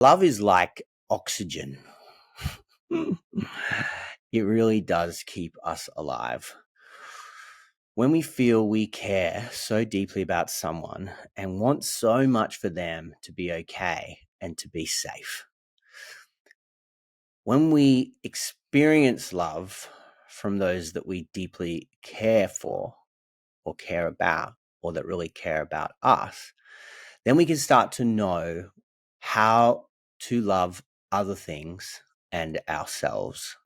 Love is like oxygen. It really does keep us alive. When we feel we care so deeply about someone and want so much for them to be okay and to be safe. When we experience love from those that we deeply care for or care about, or that really care about us, then we can start to know how to love other things and ourselves.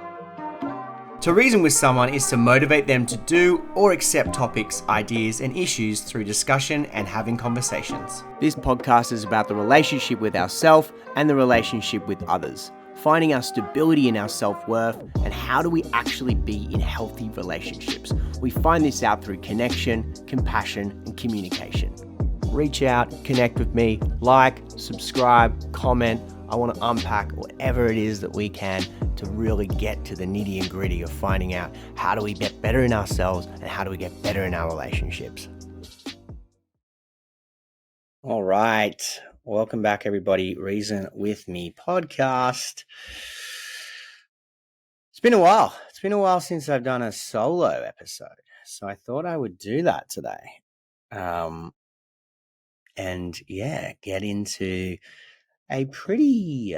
To reason with someone is to motivate them to do or accept topics, ideas, and issues through discussion and having conversations. This podcast is about the relationship with ourselves and the relationship with others, finding our stability in our self-worth, and how do we actually be in healthy relationships. We find this out through connection, compassion, and communication. Reach out, connect with me, like, subscribe, comment. I want to unpack whatever it is that we can to really get to the nitty and gritty of finding out how do we get better in ourselves and how do we get better in our relationships. All right. Welcome back, everybody. Reason with Me podcast. It's been a while. It's been a while since I've done a solo episode. So I thought I would do that today. Get into a pretty,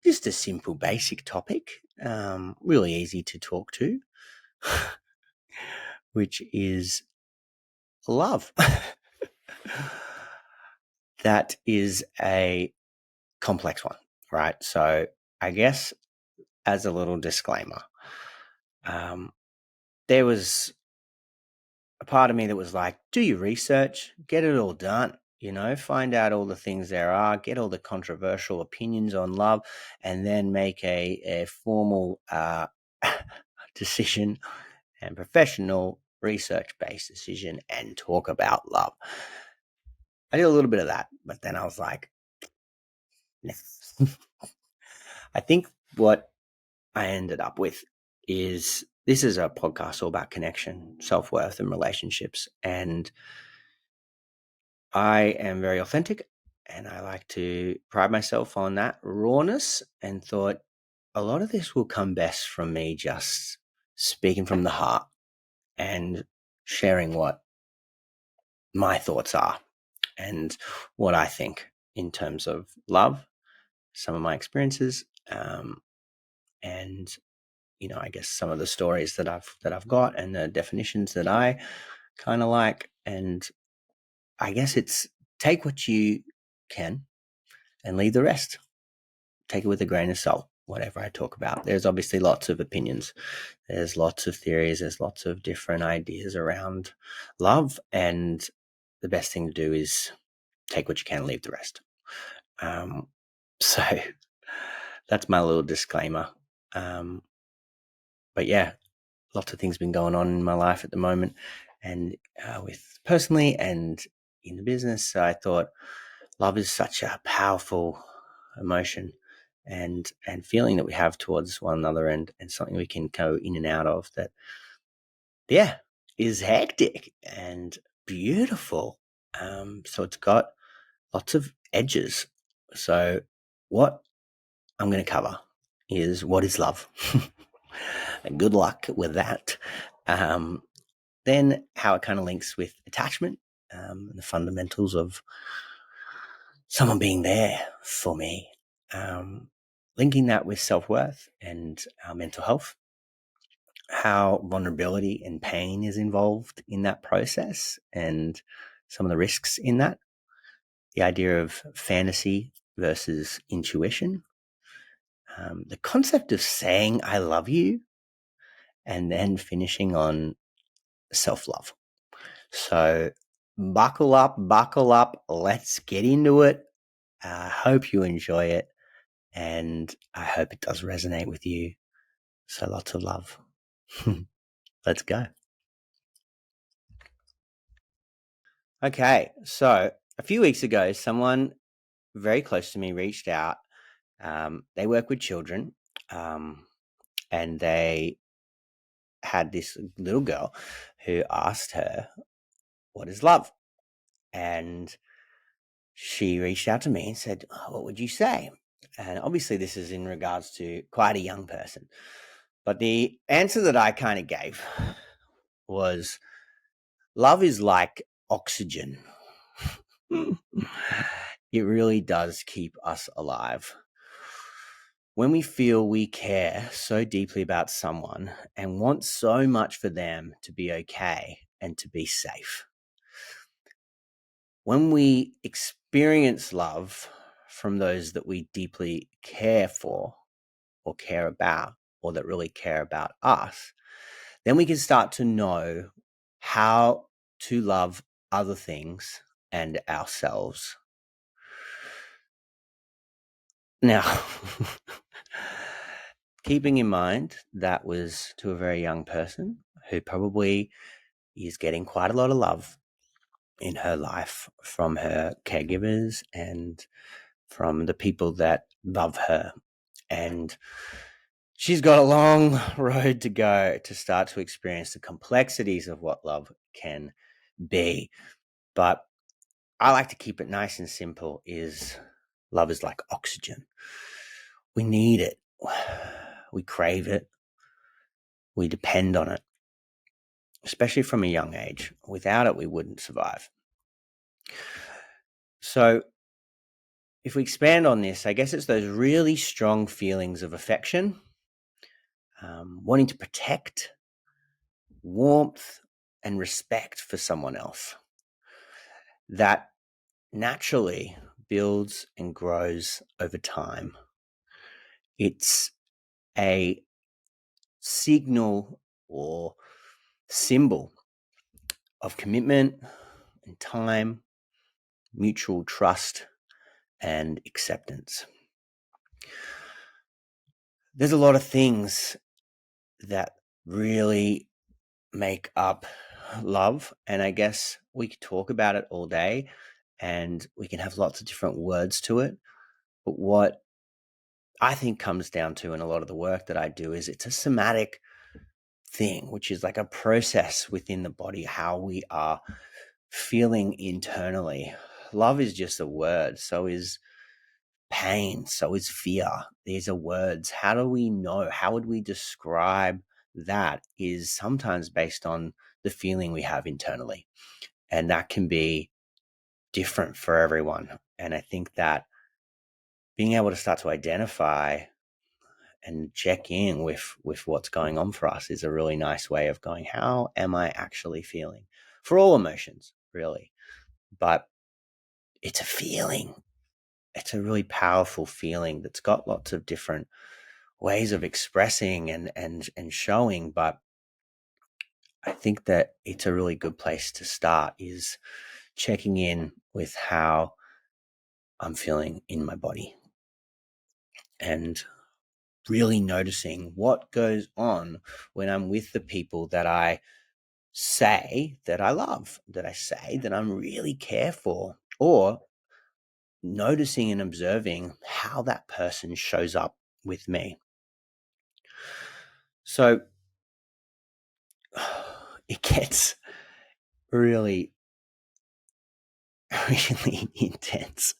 just a simple, basic topic, really easy to talk to, which is love. That is a complex one, right? So I guess as a little disclaimer, there was a part of me that was like, do your research, get it all done. Find out all the things there are, get all the controversial opinions on love, and then make a formal decision and professional research-based decision and talk about love. I did a little bit of that, but then I was like, nah. I think what I ended up with is this is a podcast all about connection, self-worth, and relationships. And I am very authentic and I like to pride myself on that rawness, and thought a lot of this will come best from me just speaking from the heart and sharing what my thoughts are and what I think in terms of love, some of my experiences, and I guess some of the stories that I've got and the definitions that I kind of like. And I guess it's take what you can and leave the rest. Take it with a grain of salt, whatever I talk about. There's obviously lots of opinions. There's lots of theories. There's lots of different ideas around love. And the best thing to do is take what you can, leave the rest. So that's my little disclaimer. But yeah, lots of things been going on in my life at the moment, and with personally and in the business. So I thought love is such a powerful emotion and feeling that we have towards one another, and something we can go in and out of that, yeah, is hectic and beautiful. So it's got lots of edges. So what I'm going to cover is what is love. Good luck with that. Then how it kind of links with attachment, the fundamentals of someone being there for me, linking that with self-worth and our mental health, how vulnerability and pain is involved in that process and some of the risks in that, the idea of fantasy versus intuition, the concept of saying I love you, and then finishing on self-love. So buckle up, let's get into it. I hope you enjoy it, and I hope it does resonate with you. So lots of love. Let's go. Okay, so a few weeks ago, someone very close to me reached out. They work with children, and they had this little girl who asked her, what is love? And she reached out to me and said, "Oh, what would you say?" And obviously, this is in regards to quite a young person. But the answer that I kind of gave was, love is like oxygen. It really does keep us alive. When we feel we care so deeply about someone and want so much for them to be okay and to be safe, when we experience love from those that we deeply care for or care about, or that really care about us, then we can start to know how to love other things and ourselves. Now, keeping in mind that was to a very young person who probably is getting quite a lot of love in her life from her caregivers and from the people that love her. And she's got a long road to go to start to experience the complexities of what love can be. But I like to keep it nice and simple. Love is like oxygen. We need it. We crave it. We depend on it, especially from a young age. Without it, we wouldn't survive. So if we expand on this, I guess it's those really strong feelings of affection, wanting to protect, warmth, and respect for someone else that naturally builds and grows over time. It's a signal or symbol of commitment and time, mutual trust, and acceptance. There's a lot of things that really make up love, and I guess we could talk about it all day and we can have lots of different words to it. But what I think comes down to, in a lot of the work that I do, is it's a somatic thing, which is like a process within the body, how we are feeling internally. Love is just a word. So is pain. So is fear. These are words. How do we know? How would we describe that? Is sometimes based on the feeling we have internally. And that can be different for everyone. And I think that being able to start to identify and check in with what's going on for us is a really nice way of going, how am I actually feeling? For all emotions, really. But it's a feeling. It's a really powerful feeling that's got lots of different ways of expressing and showing. But I think that it's a really good place to start, is checking in with how I'm feeling in my body and really noticing what goes on when I'm with the people that I say that I love, that I say that I'm really care for, or noticing and observing how that person shows up with me. So it gets really, really intense.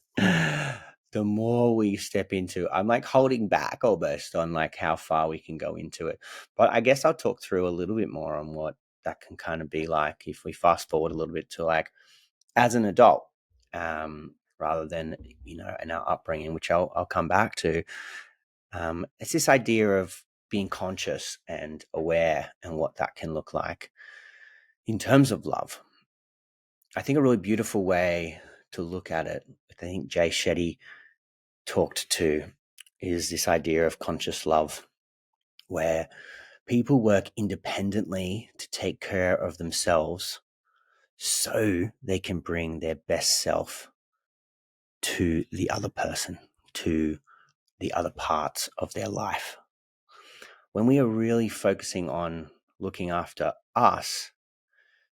The more we step into, I'm like holding back almost on like how far we can go into it. But I guess I'll talk through a little bit more on what that can kind of be like if we fast forward a little bit to like as an adult, rather than, in our upbringing, which I'll come back to. It's this idea of being conscious and aware and what that can look like in terms of love. I think a really beautiful way to look at it, I think Jay Shetty talked to, is this idea of conscious love, where people work independently to take care of themselves so they can bring their best self to the other person, to the other parts of their life. When we are really focusing on looking after us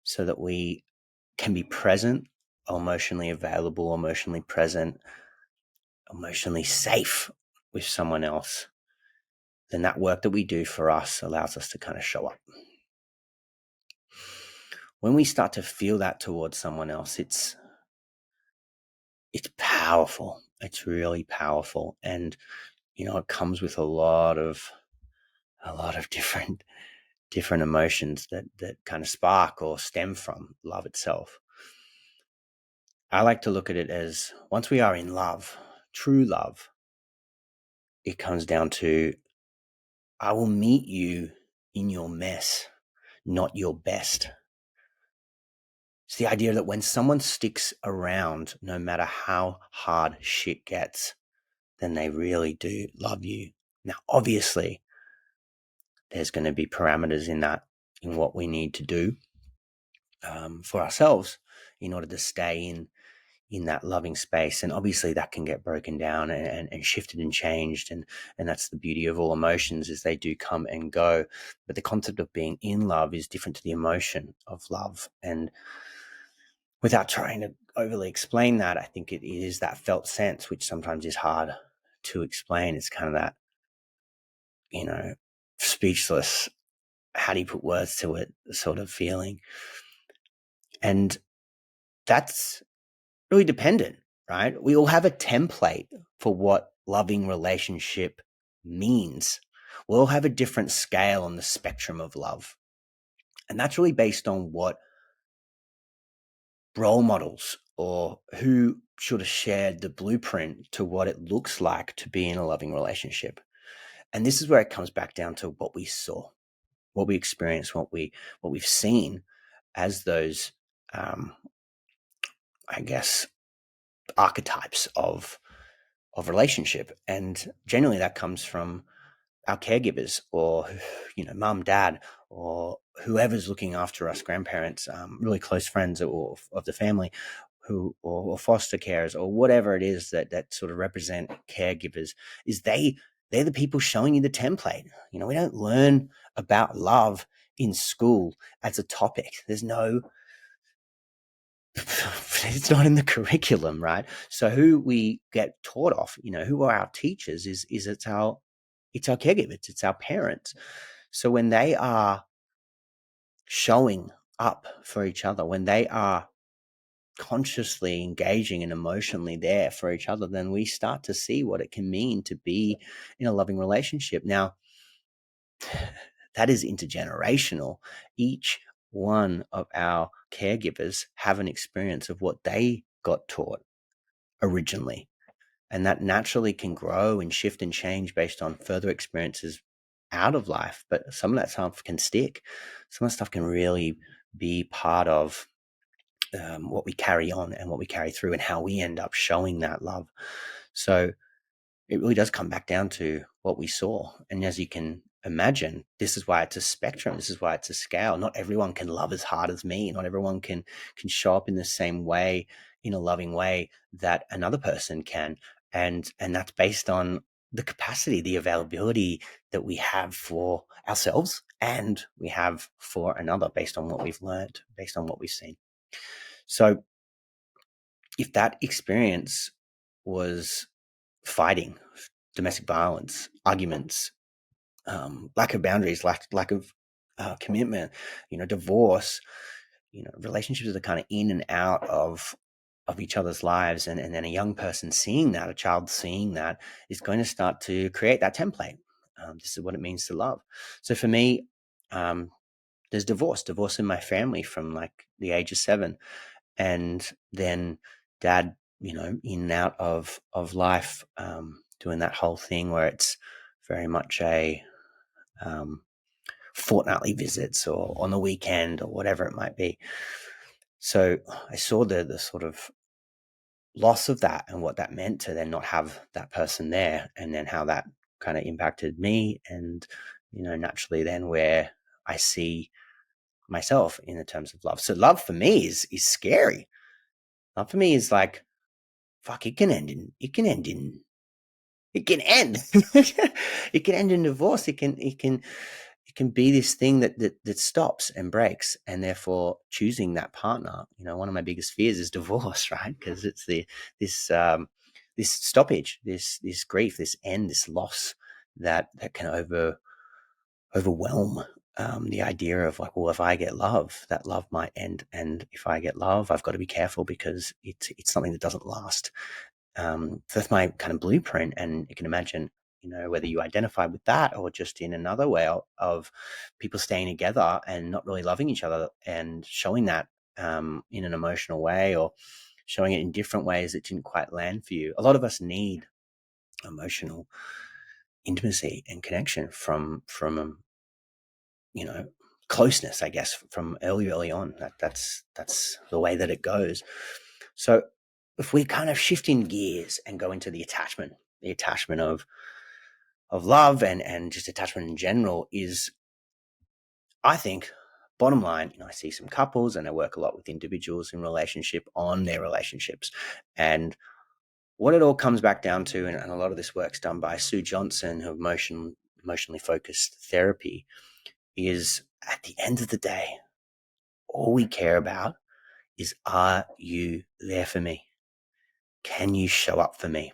so that we can be present, emotionally available, emotionally present, emotionally safe with someone else, then that work that we do for us allows us to kind of show up. When we start to feel that towards someone else, it's powerful. It's really powerful. And, it comes with a lot of different emotions that kind of spark or stem from love itself. I like to look at it as, once we are in love, true love, it comes down to, I will meet you in your mess, not your best. It's the idea that when someone sticks around, no matter how hard shit gets, then they really do love you. Now, obviously, there's going to be parameters in that, in what we need to do for ourselves in order to stay in that loving space. And obviously that can get broken down and shifted and changed. And that's the beauty of all emotions, is they do come and go. But the concept of being in love is different to the emotion of love. And without trying to overly explain that, I think it is that felt sense, which sometimes is hard to explain. It's kind of that, speechless, how do you put words to it sort of feeling. And that's really dependent, right? We all have a template for what loving relationship means. We all have a different scale on the spectrum of love. And that's really based on what role models or who should have shared the blueprint to what it looks like to be in a loving relationship. And this is where it comes back down to what we saw, what we experienced, what we've seen as those, I guess, archetypes of relationship. And generally that comes from our caregivers, or mum, dad, or whoever's looking after us, grandparents, really close friends or of the family, or foster carers, or whatever it is that sort of represent caregivers. Is they're the people showing you the template. We don't learn about love in school as a topic. There's no it's not in the curriculum, right? So who we get taught off, who are our teachers, is it's our caregivers, it's our parents. So when they are showing up for each other, when they are consciously engaging and emotionally there for each other, then we start to see what it can mean to be in a loving relationship. Now, that is intergenerational. Each one of our caregivers have an experience of what they got taught originally. And that naturally can grow and shift and change based on further experiences out of life. But some of that stuff can stick. Some of that stuff can really be part of what we carry on and what we carry through and how we end up showing that love. So it really does come back down to what we saw. And as you can imagine, this is why it's a spectrum. This is why it's a scale. Not everyone can love as hard as me. Not everyone can show up in the same way, in a loving way, that another person can. And that's based on the capacity, the availability that we have for ourselves and we have for another, based on what we've learned, based on what we've seen. So if that experience was fighting, domestic violence, arguments, lack of boundaries, lack of commitment, divorce, relationships that are kind of in and out of each other's lives, and then a young person seeing that, a child seeing that, is going to start to create that template. This is what it means to love. So for me, there's divorce in my family from like the age of 7, and then dad, in and out of life, doing that whole thing where it's very much a fortnightly visits or on the weekend or whatever it might be. So I saw the sort of loss of that and what that meant to then not have that person there, and then how that kind of impacted me, and naturally then where I see myself in the terms of love. So love for me is scary. Love for me is like, fuck, it can end in it can end it can end in divorce. It can be this thing that stops and breaks, and therefore choosing that partner. One of my biggest fears is divorce, right? Because it's this stoppage, this grief, this end, this loss that can overwhelm the idea of like, well, if I get love, that love might end, and if I get love, I've got to be careful because it's something that doesn't last. So that's my kind of blueprint, and you can imagine, whether you identify with that or just in another way of people staying together and not really loving each other and showing that in an emotional way, or showing it in different ways that didn't quite land for you. A lot of us need emotional intimacy and connection from closeness, I guess, from early on. That's the way that it goes. So if we kind of shift in gears and go into the attachment of love and just attachment in general is, I think, bottom line, I see some couples and I work a lot with individuals in relationship on their relationships. And what it all comes back down to, and a lot of this work's done by Sue Johnson, who emotionally focused therapy, is at the end of the day, all we care about is, are you there for me? Can you show up for me?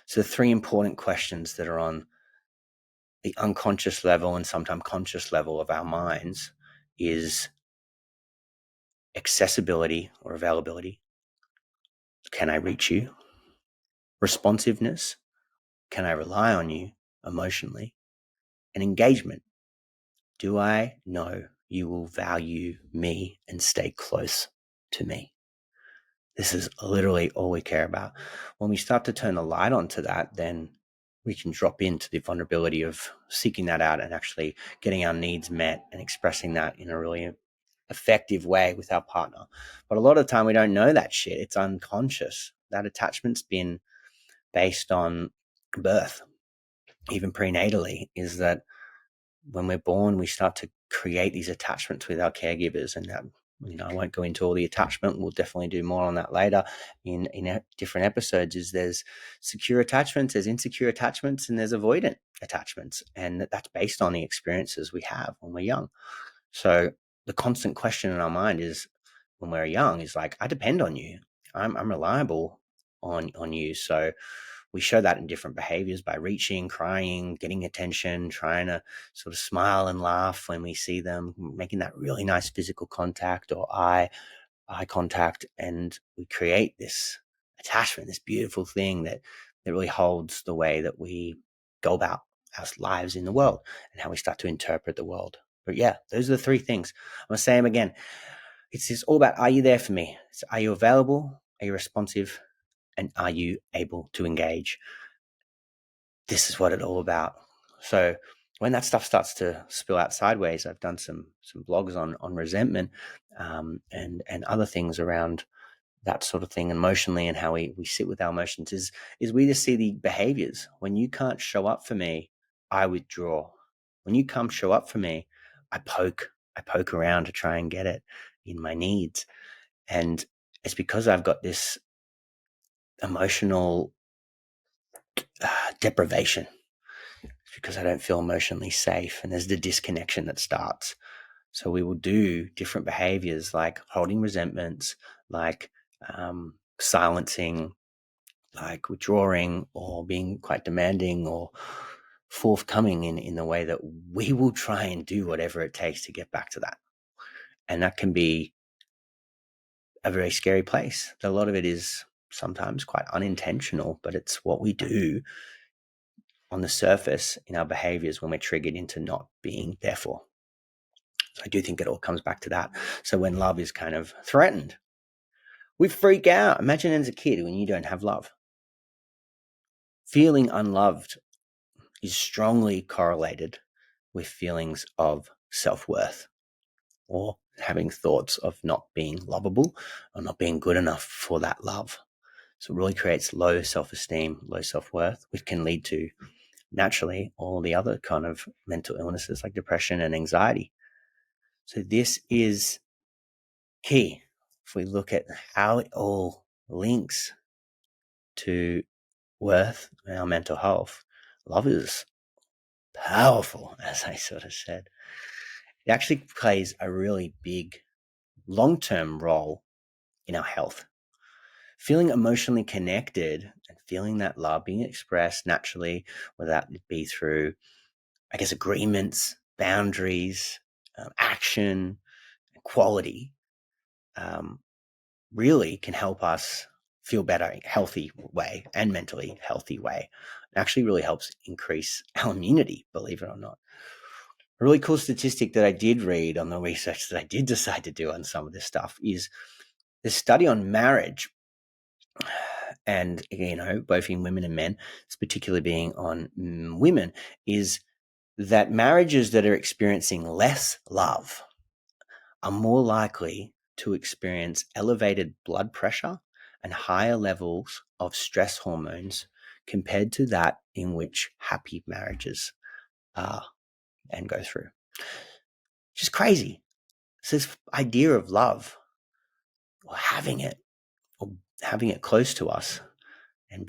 So the three important questions that are on the unconscious level and sometimes conscious level of our minds is accessibility or availability. Can I reach you? Responsiveness. Can I rely on you emotionally? And engagement. Do I know you will value me and stay close to me? This is literally all we care about. When we start to turn the light on to that, then we can drop into the vulnerability of seeking that out and actually getting our needs met and expressing that in a really effective way with our partner. But a lot of the time we don't know that shit. It's unconscious. That attachment's been based on birth, even prenatally, is that when we're born, we start to create these attachments with our caregivers, and that, I won't go into all the attachment. We'll definitely do more on that later in different episodes. Is there's secure attachments, there's insecure attachments, and there's avoidant attachments, and that's based on the experiences we have when we're young. So the constant question in our mind is, when we're young, is like, I depend on you. I'm reliable on you. So we show that in different behaviors by reaching, crying, getting attention, trying to sort of smile and laugh when we see them, making that really nice physical contact or eye contact. And we create this attachment, this beautiful thing that really holds the way that we go about our lives in the world and how we start to interpret the world. But yeah, those are the three things. I'm going to say them again. It's just all about, are you there for me? So are you available? Are you responsive? And are you able to engage? This is what it's all about. So when that stuff starts to spill out sideways, I've done some blogs on resentment and other things around that sort of thing emotionally, and how we sit with our emotions is we just see the behaviors. When you can't show up for me, I withdraw. When you come show up for me, I poke around to try and get it in my needs. And it's because I've got this emotional deprivation. It's because I don't feel emotionally safe, and there's the disconnection that starts. So we will do different behaviors like holding resentments, like silencing, like withdrawing, or being quite demanding or forthcoming in the way that we will try and do whatever it takes to get back to that. And that can be a very scary place. A lot of it is sometimes quite unintentional, but it's what we do on the surface in our behaviors when we're triggered into not being there for. So I do think it all comes back to that. So when love is kind of threatened, we freak out. Imagine as a kid when you don't have love. Feeling unloved is strongly correlated with feelings of self-worth, or having thoughts of not being lovable or not being good enough for that love. So it really creates low self-esteem, low self-worth, which can lead to, naturally, all the other kind of mental illnesses like depression and anxiety. So this is key. If we look at how it all links to worth and our mental health, love is powerful, as I sort of said. It actually plays a really big long-term role in our health. Feeling emotionally connected and feeling that love being expressed naturally, whether that be through, I guess, agreements boundaries, action, quality, really can help us feel better in a healthy way and mentally healthy way. It actually really helps increase our immunity, believe it or not. A really cool statistic that I did read on the research that I did decide to do on some of this stuff is the study on marriage, and both in women and men, it's particularly being on women, is that marriages that are experiencing less love are more likely to experience elevated blood pressure and higher levels of stress hormones compared to that in which happy marriages are and go through. Which is crazy. So this idea of love, or having it close to us, and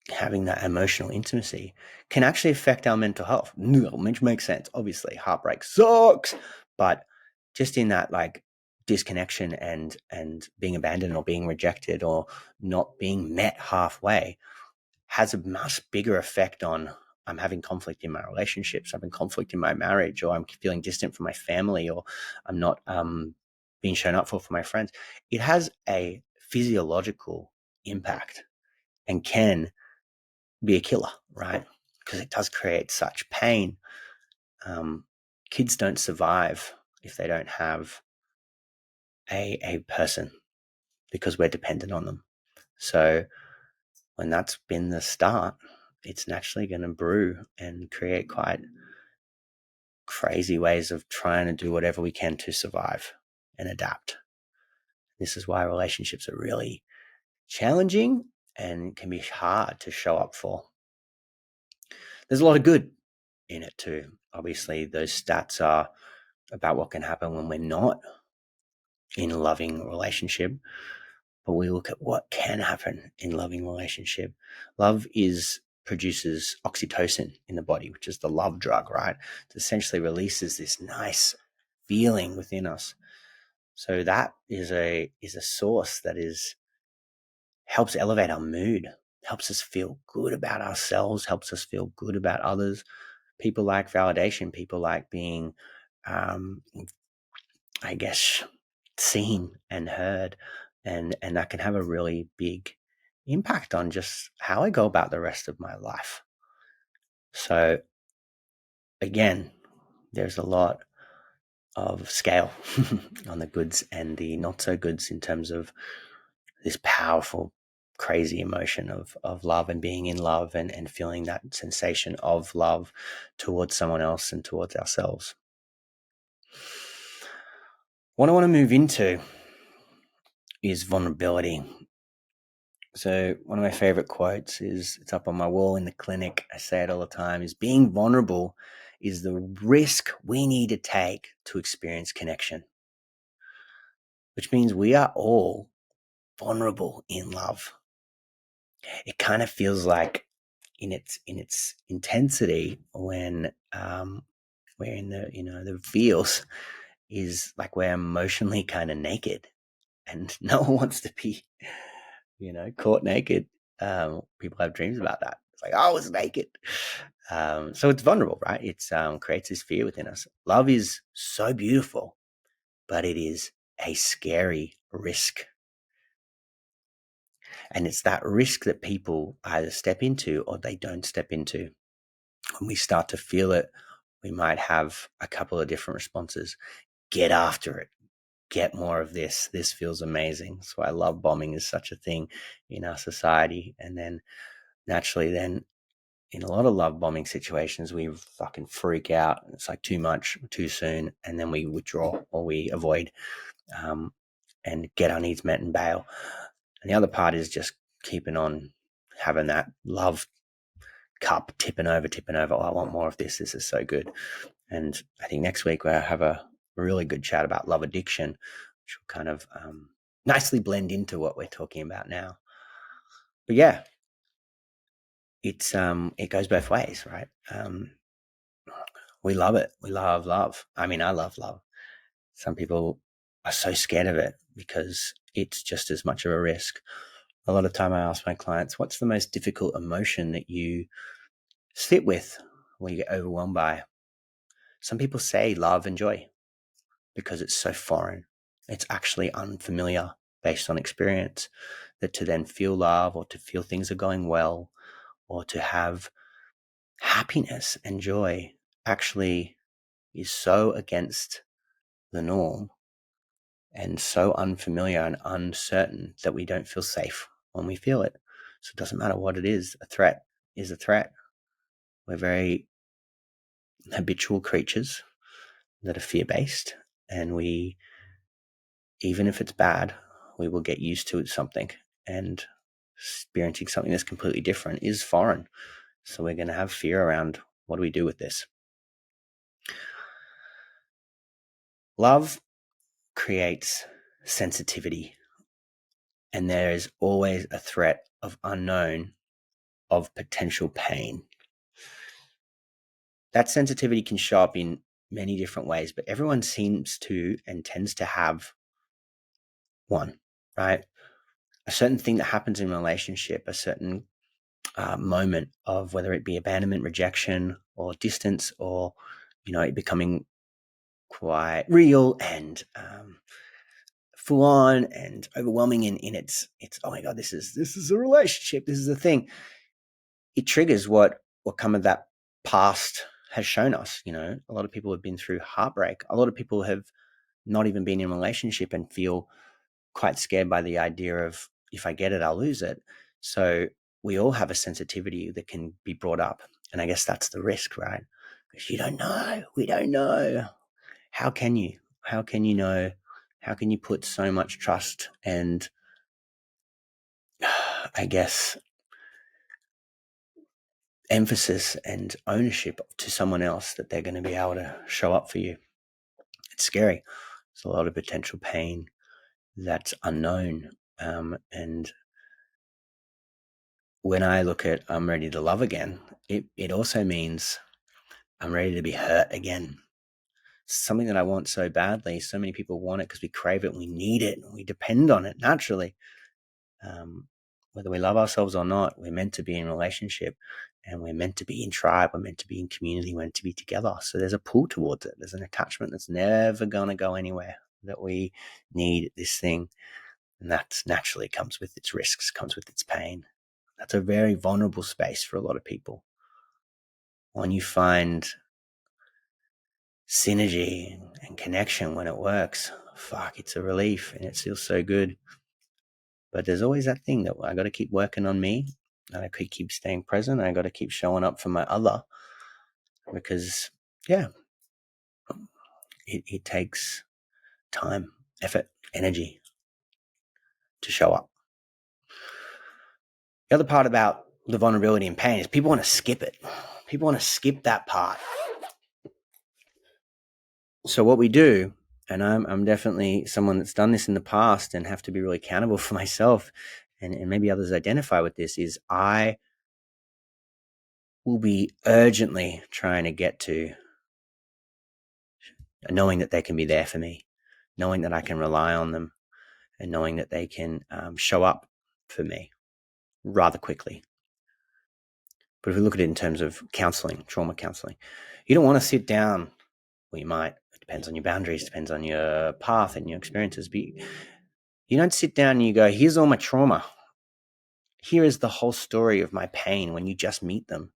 having that emotional intimacy can actually affect our mental health, which makes sense. Obviously, heartbreak sucks, but just in that disconnection and being abandoned or being rejected or not being met halfway has a much bigger effect on I'm having conflict in my relationships, I'm having conflict in my marriage, or I'm feeling distant from my family, or I'm not being shown up for my friends. It has a physiological impact and can be a killer, right? Because it does create such pain. Kids don't survive if they don't have a person, because we're dependent on them. So when that's been the start, it's naturally going to brew and create quite crazy ways of trying to do whatever we can to survive and adapt. This is why relationships are really challenging and can be hard to show up for. There's a lot of good in it too. Obviously, those stats are about what can happen when we're not in a loving relationship, but we look at what can happen in loving relationship. Love produces oxytocin in the body, which is the love drug, right? It essentially releases this nice feeling within us. So that is a source that helps elevate our mood, helps us feel good about ourselves, helps us feel good about others. People like validation. People like being, I guess, seen and heard, and that can have a really big impact on just how I go about the rest of my life. So again, there's a lot of scale on the goods and the not so goods in terms of this powerful, crazy emotion of love and being in love and feeling that sensation of love towards someone else and towards ourselves. What I want to move into is vulnerability. So one of my favorite quotes it's up on my wall in the clinic. I say it all the time, is being vulnerable is the risk we need to take to experience connection, which means we are all vulnerable in love. It kind of feels like in its intensity when we're in the feels is like we're emotionally kind of naked, and no one wants to be caught naked. People have dreams about that. It's like, oh, I was naked. So it's vulnerable, right? It's creates this fear within us. Love is so beautiful, but it is a scary risk. And it's that risk that people either step into or they don't step into. When we start to feel it, we might have a couple of different responses. Get after it. Get more of this. This feels amazing. That's why love bombing is such a thing in our society. And then naturally, then in a lot of love bombing situations, we fucking freak out. It's like too much, too soon. And then we withdraw or we avoid and get our needs met and bail. And the other part is just keeping on having that love cup tipping over. Oh, I want more of this. This is so good. And I think next week we'll have a really good chat about love addiction, which will kind of nicely blend into what we're talking about now. But yeah, it goes both ways, right? We love it. We love love. I mean, I love love. Some people are so scared of it because it's just as much of a risk. A lot of time I ask my clients, what's the most difficult emotion that you sit with or you get overwhelmed by? Some people say love and joy because it's so foreign. It's actually unfamiliar based on experience, that to then feel love or to feel things are going well or to have happiness and joy actually is so against the norm and so unfamiliar and uncertain that we don't feel safe when we feel it. So it doesn't matter what it is. A threat is a threat. We're very habitual creatures that are fear-based, and we, even if it's bad, we will get used to something, and experiencing something that's completely different is foreign. So we're going to have fear around, what do we do with this? Love creates sensitivity, and there is always a threat of unknown, of potential pain. That sensitivity can show up in many different ways, but everyone seems to and tends to have one, right? A certain thing that happens in a relationship, a certain moment of whether it be abandonment, rejection, or distance, or it becoming quite real and full on and overwhelming in its oh my god, this is a relationship, this is a thing. It triggers what some of that past has shown us. A lot of people have been through heartbreak. A lot of people have not even been in a relationship and feel quite scared by the idea of, if I get it, I'll lose it. So we all have a sensitivity that can be brought up. And I guess that's the risk, right? Because you don't know. We don't know. How can you? How can you know? How can you put so much trust and, I guess, emphasis and ownership to someone else that they're going to be able to show up for you? It's scary. There's a lot of potential pain that's unknown. And when I look at I'm ready to love again, it also means I'm ready to be hurt again. Something that I want so badly. So many people want it because we crave it, we need it, and we depend on it naturally. Whether we love ourselves or not, we're meant to be in relationship, and we're meant to be in tribe, we're meant to be in community, we're meant to be together. So there's a pull towards it. There's an attachment that's never going to go anywhere, that we need this thing. And that naturally comes with its risks, comes with its pain. That's a very vulnerable space for a lot of people. When you find synergy and connection, when it works, it's a relief and it feels so good. But there's always that thing that I got to keep working on me, and I could keep staying present. I got to keep showing up for my other, because it takes time, effort, energy to show up. The other part about the vulnerability and pain is people want to skip it. People want to skip that part. So what we do, and I'm definitely someone that's done this in the past and have to be really accountable for myself, and maybe others identify with this, is I will be urgently trying to get to knowing that they can be there for me, knowing that I can rely on them, and knowing that they can show up for me rather quickly. But if we look at it in terms of counseling, trauma counseling, you don't want to sit down. Well, you might. It depends on your boundaries, depends on your path and your experiences. But you don't sit down and you go, here's all my trauma. Here is the whole story of my pain, when you just meet them.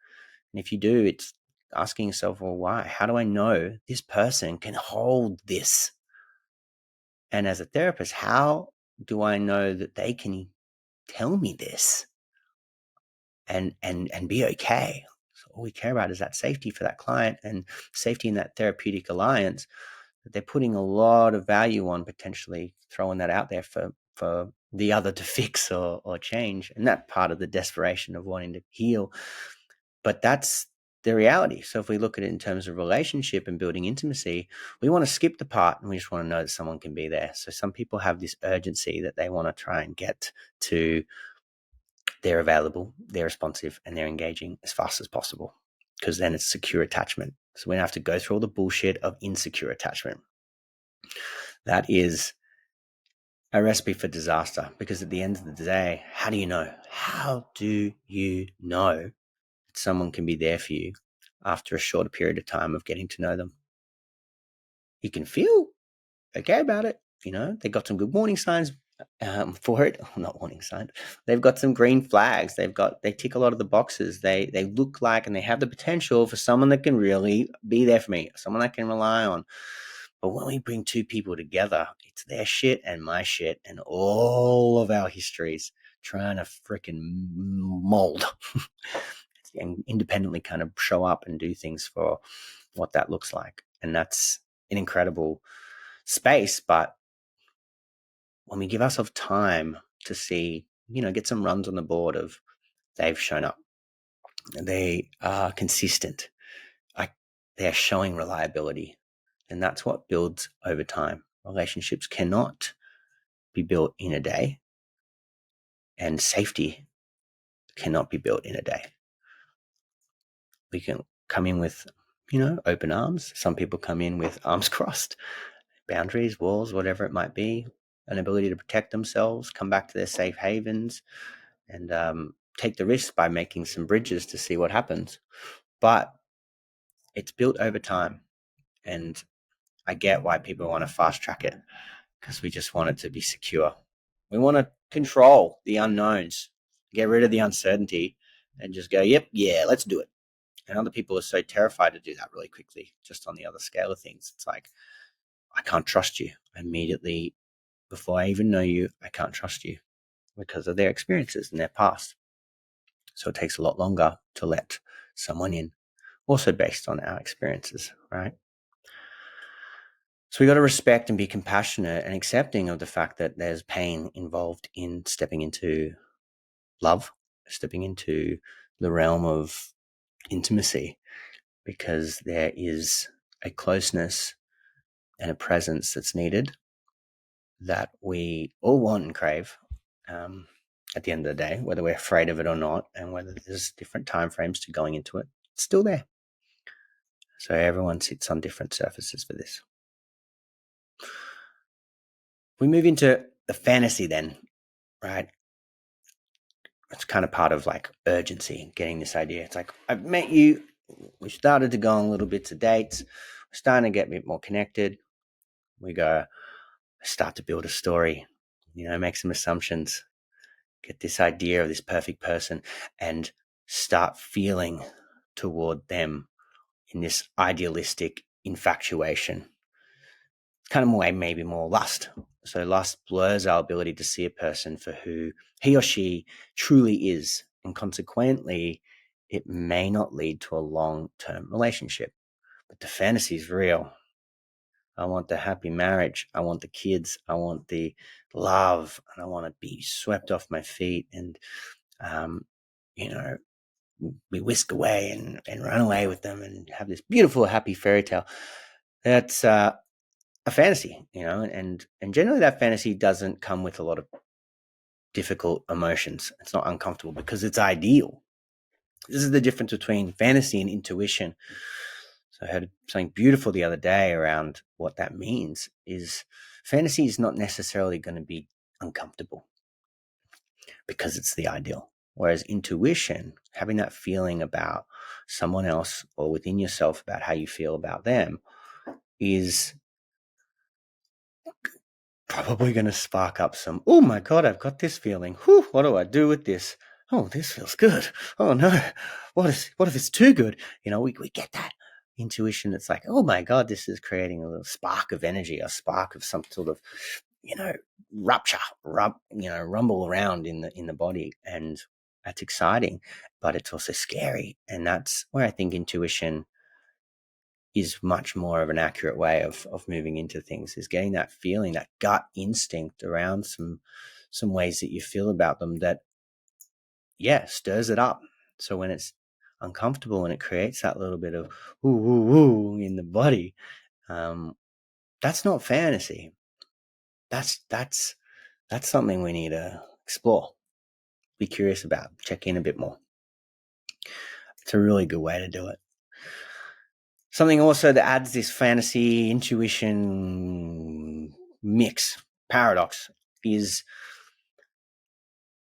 And if you do, it's asking yourself, well, why? How do I know this person can hold this? And as a therapist, how do I know that they can tell me this and be okay? So all we care about is that safety for that client and safety in that therapeutic alliance, that they're putting a lot of value on, potentially throwing that out there for the other to fix or change. And that part of the desperation of wanting to heal. But that's the reality. So if we look at it in terms of relationship and building intimacy, we want to skip the part and we just want to know that someone can be there. So some people have this urgency that they want to try and get to, they're available, they're responsive, and they're engaging as fast as possible, because then it's secure attachment. So we don't have to go through all the bullshit of insecure attachment. That is a recipe for disaster, because at the end of the day, how do you know? How do you know that someone can be there for you after a shorter period of time of getting to know them? You can feel okay about it. They got some good warning signs for it. Not warning signs. They've got some green flags. They tick a lot of the boxes. They look like, and they have the potential for someone that can really be there for me, someone I can rely on. But when we bring two people together, it's their shit and my shit and all of our histories trying to freaking mold and independently kind of show up and do things for what that looks like. And that's an incredible space. But when we give ourselves time to see, get some runs on the board of they've shown up, they are consistent, they're showing reliability, and that's what builds over time. Relationships cannot be built in a day, and safety cannot be built in a day. We can come in with, open arms. Some people come in with arms crossed, boundaries, walls, whatever it might be, an ability to protect themselves, come back to their safe havens, and take the risk by making some bridges to see what happens. But it's built over time, and I get why people want to fast track it, because we just want it to be secure. We want to control the unknowns, get rid of the uncertainty, and just go, yep, yeah, let's do it. And other people are so terrified to do that really quickly. Just on the other scale of things, it's like, I can't trust you. Immediately, before I even know you, I can't trust you because of their experiences and their past. So it takes a lot longer to let someone in, also based on our experiences, right? So we got to respect and be compassionate and accepting of the fact that there's pain involved in stepping into love, stepping into the realm of intimacy, because there is a closeness and a presence that's needed that we all want and crave. At the end of the day, whether we're afraid of it or not, and whether there's different time frames to going into it, it's still there. So everyone sits on different surfaces for this. We move into the fantasy then, right? It's kind of part of like urgency, getting this idea. It's like, I've met you, we started to go on little bits of dates, we're starting to get a bit more connected. We go, start to build a story, make some assumptions, get this idea of this perfect person, and start feeling toward them in this idealistic infatuation. It's kind of maybe more lust. So lust blurs our ability to see a person for who he or she truly is, and consequently, it may not lead to a long-term relationship. But the fantasy is real. I want the happy marriage. I want the kids. I want the love, and I want to be swept off my feet, and we whisk away and run away with them and have this beautiful, happy fairy tale. That's a fantasy, and generally that fantasy doesn't come with a lot of difficult emotions. It's not uncomfortable because it's ideal. This is the difference between fantasy and intuition. So I heard something beautiful the other day around what that means. Is fantasy is not necessarily going to be uncomfortable because it's the ideal. Whereas intuition, having that feeling about someone else or within yourself about how you feel about them, is probably going to spark up some, oh my God, I've got this feeling. Whew, what do I do with this? Oh, this feels good. Oh no, what if it's too good? We get that intuition. It's like, oh my God, this is creating a little spark of energy, a spark of some sort of, rupture, rumble around in the body. And that's exciting, but it's also scary. And that's where I think intuition is much more of an accurate way of moving into things, is getting that feeling, that gut instinct around some ways that you feel about them that, stirs it up. So when it's uncomfortable and it creates that little bit of ooh, ooh, ooh in the body, that's not fantasy. That's something we need to explore, be curious about, check in a bit more. It's a really good way to do it. Something also that adds this fantasy intuition mix, paradox, is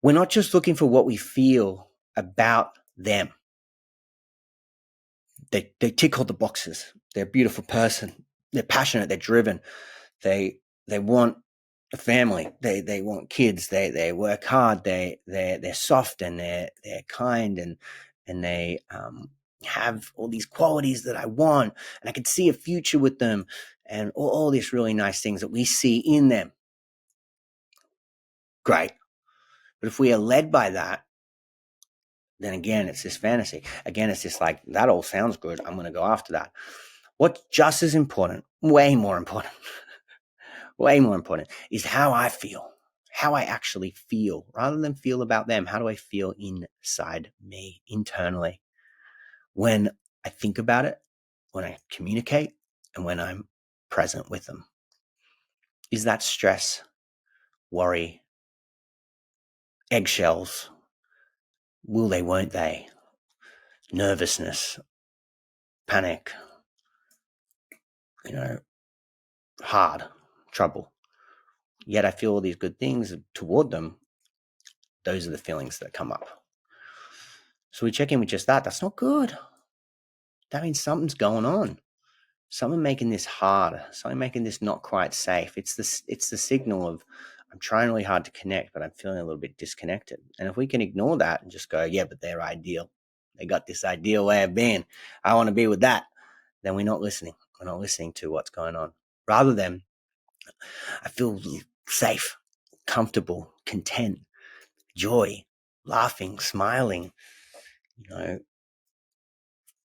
we're not just looking for what we feel about them. They tick all the boxes. They're a beautiful person. They're passionate. They're driven. They want a family. They want kids. They work hard. They're soft, and they're kind, and they have all these qualities that I want, and I can see a future with them, and all these really nice things that we see in them. Great. But if we are led by that, then again, it's this fantasy. Again, it's just like, that all sounds good. I'm going to go after that. What's just as important, way more important, way more important, is how I feel, how I actually feel, rather than feel about them. How do I feel inside me, internally, when I think about it, when I communicate, and when I'm present with them? Is that stress, worry, eggshells, will they, won't they, nervousness, panic, hard, trouble? Yet I feel all these good things toward them. Those are the feelings that come up. So we check in with just that. That's not good. That means something's going on. Something making this hard. Something making this not quite safe. It's the signal of, I'm trying really hard to connect, but I'm feeling a little bit disconnected. And if we can ignore that and just go, yeah, but they're ideal. They got this ideal way of being. I want to be with that. Then we're not listening. We're not listening to what's going on. Rather than, I feel safe, comfortable, content, joy, laughing, smiling,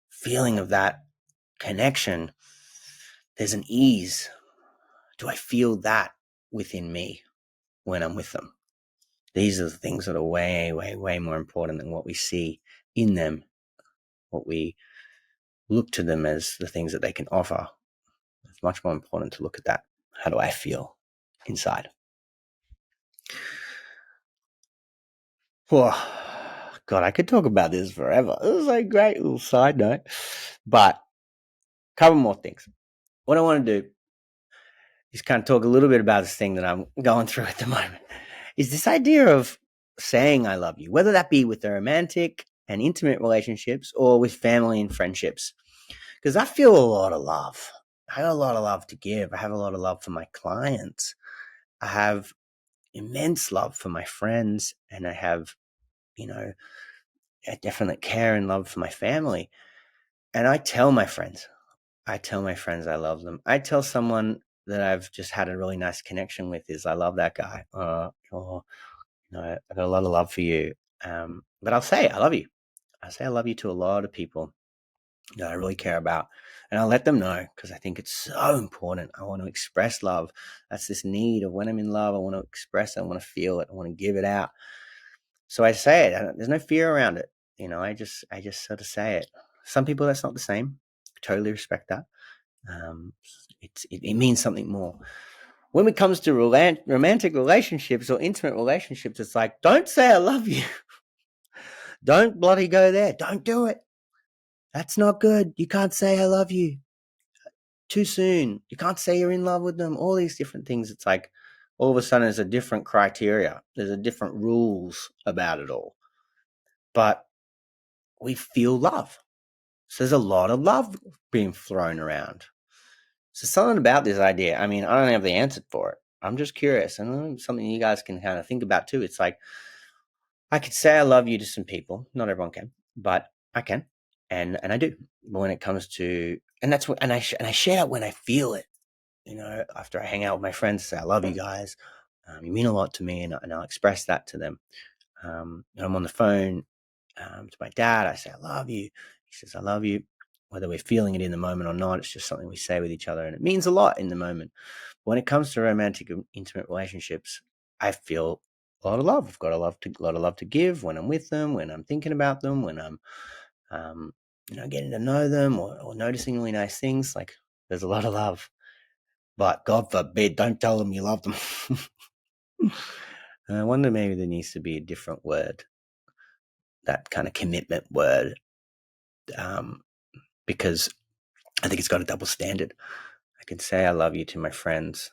feeling of that connection. There's an ease. Do I feel that within me when I'm with them? These are the things that are way, way, way more important than what we see in them, what we look to them as the things that they can offer. It's much more important to look at that. How do I feel inside? Well, God, I could talk about this forever. This is a great little side note. But a couple more things. What I want to do is kind of talk a little bit about this thing that I'm going through at the moment. Is this idea of saying I love you, whether that be with the romantic and intimate relationships or with family and friendships. Because I feel a lot of love. I have a lot of love to give. I have a lot of love for my clients. I have immense love for my friends, and I have, a definite care and love for my family. And I tell my friends I love them. I tell someone that I've just had a really nice connection with is, I love that guy. I got a lot of love for you. But I'll say I love you. I say I love you to a lot of people that I really care about. And I'll let them know, because I think it's so important. I want to express love. That's this need of, when I'm in love, I want to express it. I want to feel it. I want to give it out. So I say it. There's no fear around it. I just sort of say it. Some people, that's not the same. Totally respect that. It means something more. When it comes to romantic relationships or intimate relationships, it's like, don't say I love you. Don't bloody go there. Don't do it. That's not good. You can't say I love you too soon. You can't say you're in love with them. All these different things. It's like, all of a sudden there's a different criteria. There's a different rules about it all. But we feel love. So there's a lot of love being thrown around. So something about this idea, I mean, I don't have the answer for it. I'm just curious, and something you guys can kind of think about too. It's like, I could say I love you to some people. Not everyone can, but I can, and I do. But when it comes to, and that's what, and I share it when I feel it. After I hang out with my friends, say I love you guys. You mean a lot to me, and I'll express that to them. I'm on the phone to my dad. I say I love you. He says I love you. Whether we're feeling it in the moment or not, it's just something we say with each other, and it means a lot in the moment. When it comes to romantic and intimate relationships, I feel a lot of love. I've got a lot of love to give when I'm with them, when I'm thinking about them, when I'm, getting to know them, or noticing really nice things. Like, there's a lot of love. But God forbid, don't tell them you love them. And I wonder, maybe there needs to be a different word, that kind of commitment word, because I think it's got a double standard. I can say I love you to my friends,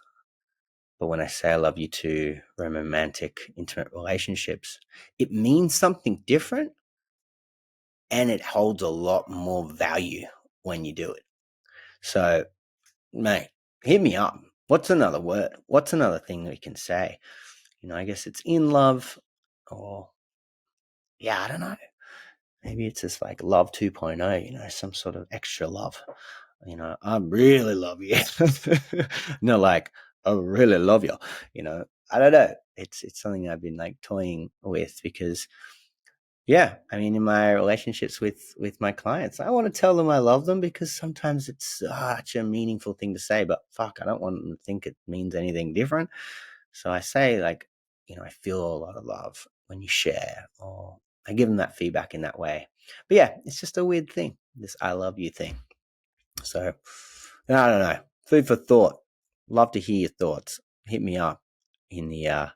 but when I say I love you to romantic, intimate relationships, it means something different, and it holds a lot more value when you do it. So mate, hit me up. What's another word? What's another thing we can say? I guess it's in love, or I don't know. Maybe it's just like love 2.0, some sort of extra love. I really love you. No, like, I really love you. I don't know. It's something I've been like toying with because, I mean, in my relationships with my clients, I want to tell them I love them because sometimes it's such a meaningful thing to say, but fuck, I don't want them to think it means anything different. So I say, like, I feel a lot of love when you share, or I give them that feedback in that way. But it's just a weird thing, this I love you thing. So I don't know. Food for thought. Love to hear your thoughts. Hit me up in the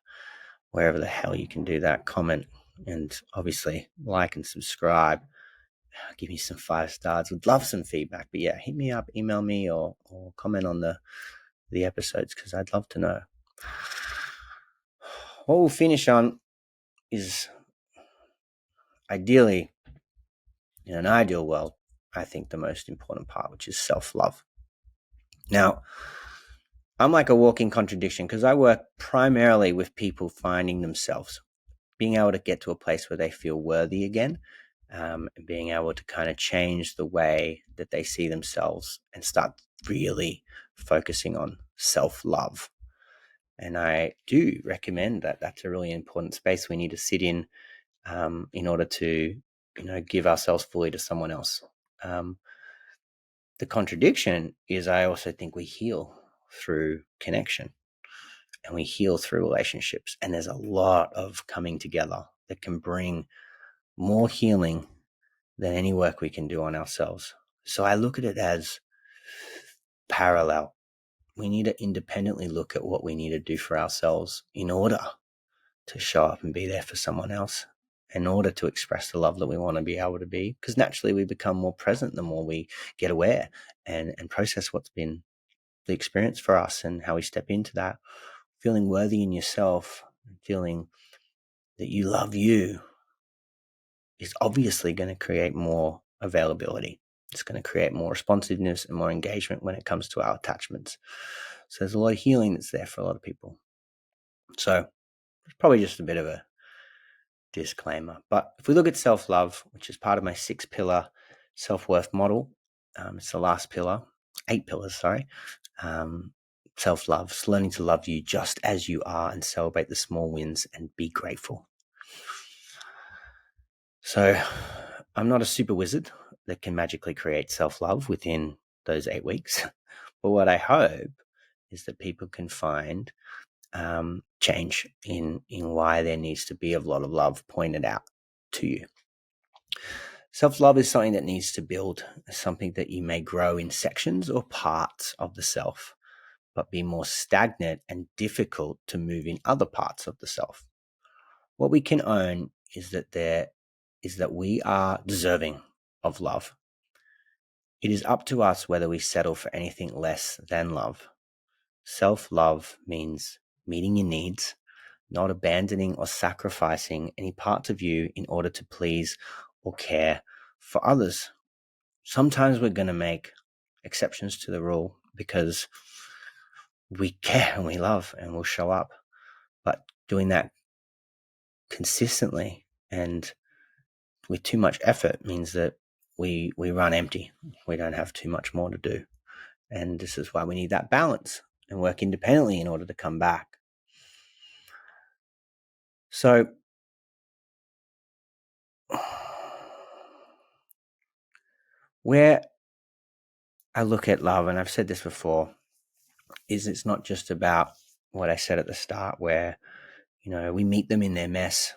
wherever the hell you can do that. Comment, and obviously like and subscribe. Give me some 5 stars. Would love some feedback. But hit me up, email me, or comment on the episodes because I'd love to know. What we'll finish on is, ideally, in an ideal world, I think the most important part, which is self-love. Now, I'm like a walking contradiction because I work primarily with people finding themselves, being able to get to a place where they feel worthy again, and being able to kind of change the way that they see themselves and start really focusing on self-love. And I do recommend that that's a really important space we need to sit in order to, give ourselves fully to someone else. The contradiction is I also think we heal through connection and we heal through relationships. And there's a lot of coming together that can bring more healing than any work we can do on ourselves. So I look at it as parallel. We need to independently look at what we need to do for ourselves in order to show up and be there for someone else, in order to express the love that we want to be able to be. Because naturally we become more present the more we get aware and process what's been the experience for us and how we step into that. Feeling worthy in yourself, feeling that you love you is obviously going to create more availability. It's going to create more responsiveness and more engagement when it comes to our attachments. So there's a lot of healing that's there for a lot of people. So it's probably just a bit of a disclaimer. But if we look at self-love, which is part of my 6-pillar self-worth model, it's the last pillar, 8 pillars, sorry. Self-love, learning to love you just as you are and celebrate the small wins and be grateful. So I'm not a super wizard that can magically create self-love within those 8 weeks. But what I hope is that people can find change in why there needs to be a lot of love pointed out to you. Self-love is something that needs to build, something that you may grow in sections or parts of the self, but be more stagnant and difficult to move in other parts of the self. What we can own is that we are deserving of love. It is up to us whether we settle for anything less than love. Self-love means meeting your needs, not abandoning or sacrificing any parts of you in order to please or care for others. Sometimes we're going to make exceptions to the rule because we care and we love and we'll show up. But doing that consistently and with too much effort means that we run empty. We don't have too much more to do. And this is why we need that balance and work independently in order to come back. So where I look at love, and I've said this before, is it's not just about what I said at the start where, we meet them in their mess,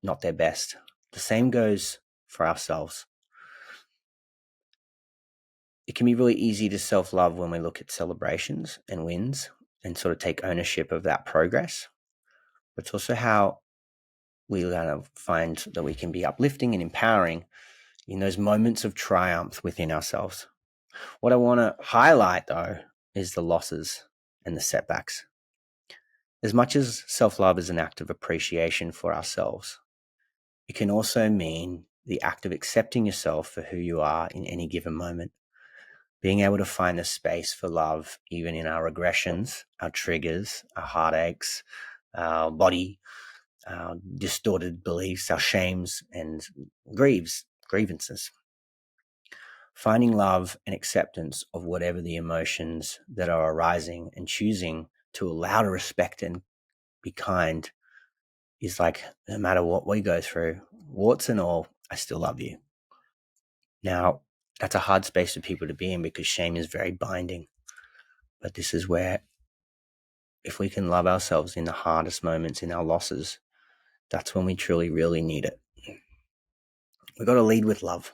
not their best. The same goes for ourselves. It can be really easy to self-love when we look at celebrations and wins and sort of take ownership of that progress. But it's also how we kind of find that we can be uplifting and empowering in those moments of triumph within ourselves. What I want to highlight, though, is the losses and the setbacks. As much as self-love is an act of appreciation for ourselves, it can also mean the act of accepting yourself for who you are in any given moment. being able to find the space for love, even in our aggressions, our triggers, our heartaches, our body, our distorted beliefs, our shames and grievances. Finding love and acceptance of whatever the emotions that are arising and choosing to allow to respect and be kind is like, no matter what we go through, warts and all, I still love you. Now, that's a hard space for people to be in because shame is very binding. But this is where, if we can love ourselves in the hardest moments, in our losses, that's when we truly, really need it. We've got to lead with love.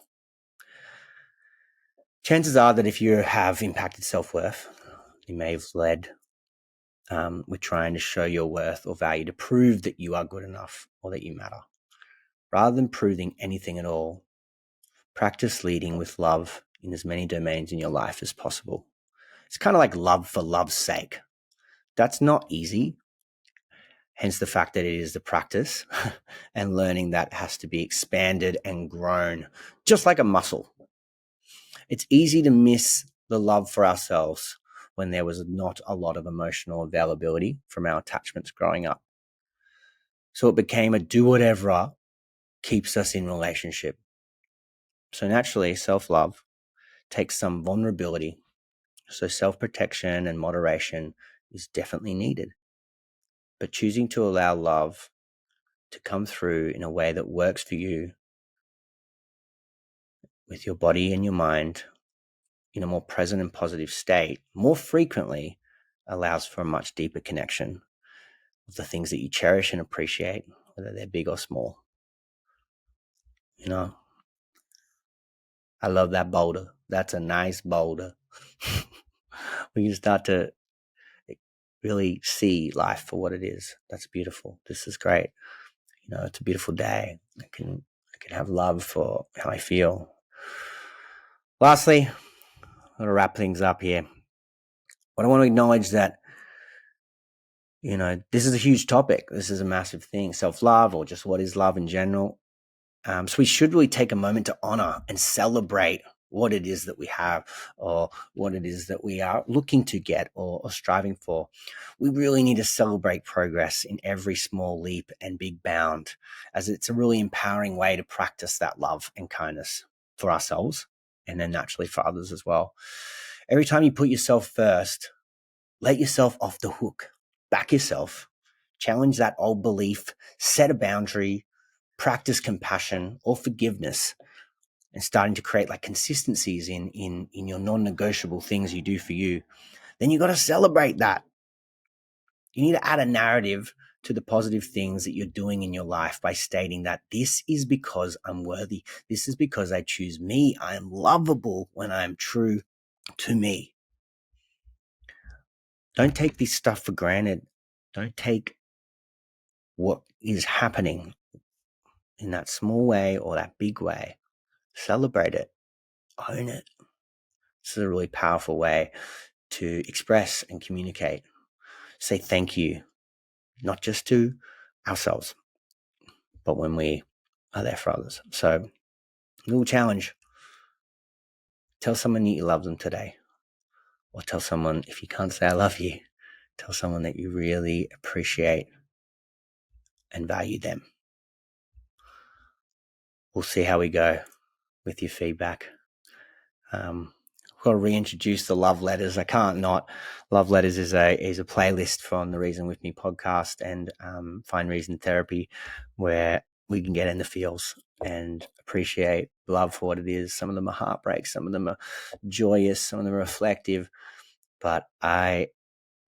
Chances are that if you have impacted self-worth, you may have led with trying to show your worth or value to prove that you are good enough or that you matter. Rather than proving anything at all, practice leading with love in as many domains in your life as possible. It's kind of like love for love's sake. That's not easy. Hence the fact that it is the practice and learning that has to be expanded and grown, just like a muscle. It's easy to miss the love for ourselves when there was not a lot of emotional availability from our attachments growing up. So it became a do whatever keeps us in relationship. So naturally, self-love takes some vulnerability. So self-protection and moderation is definitely needed. But choosing to allow love to come through in a way that works for you with your body and your mind in a more present and positive state more frequently allows for a much deeper connection of the things that you cherish and appreciate, whether they're big or small. You know, I love that boulder. That's a nice boulder. We can start to really see life for what it is. That's beautiful. This is great. You know, it's a beautiful day. I can have love for how I feel. Lastly, I'm going to wrap things up here. But I want to acknowledge that, you know, this is a huge topic. This is a massive thing, self-love, or just what is love in general. So we should really take a moment to honor and celebrate what it is that we have, or what it is that we are looking to get or striving for. We really need to celebrate progress in every small leap and big bound, as it's a really empowering way to practice that love and kindness for ourselves and then naturally for others as well. Every time you put yourself first, let yourself off the hook, back yourself, challenge that old belief, set a boundary, practice compassion or forgiveness, and starting to create like consistencies in your non-negotiable things you do for you, then you got to celebrate that. You need to add a narrative to the positive things that you're doing in your life by stating that this is because I'm worthy. This is because I choose me. I am lovable when I am true to me. Don't take this stuff for granted. Don't take what is happening in that small way or that big way. Celebrate it. Own it. This is a really powerful way to express and communicate. Say thank you, not just to ourselves, but when we are there for others. So, little challenge. Tell someone that you love them today. Or tell someone, if you can't say I love you, tell someone that you really appreciate and value them. We'll see how we go with your feedback. I've got to reintroduce the love letters. I can't not. Love letters is a playlist from the Reason With Me podcast and Find Reason Therapy, where we can get in the feels and appreciate love for what it is. Some of them are heartbreaks, some of them are joyous, some of them are reflective. But I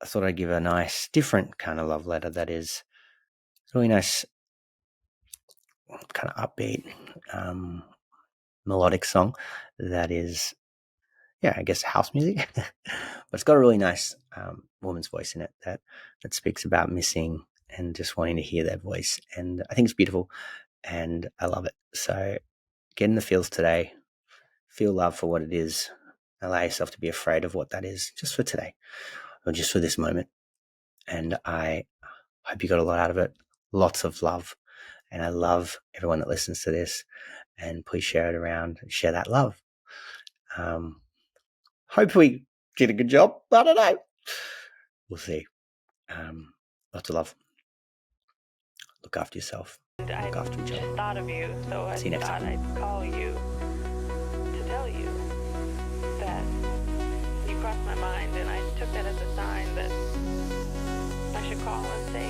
thought I'd give a nice, different kind of love letter that is really nice, kind of upbeat, melodic song that is, yeah, I guess house music, but it's got a really nice woman's voice in it that speaks about missing and just wanting to hear their voice. And I think it's beautiful and I love it. So get in the feels today, feel love for what it is, allow yourself to be afraid of what that is just for today or just for this moment. And I hope you got a lot out of it. Lots of love. And I love everyone that listens to this, and please share it around and share that love. Hope we did a good job. I don't know. We'll see. Lots of love. Look after yourself. Look after each other. I just thought of you, so I See you next thought time. I'd call you to tell you that you crossed my mind, and I took that as a sign that I should call and say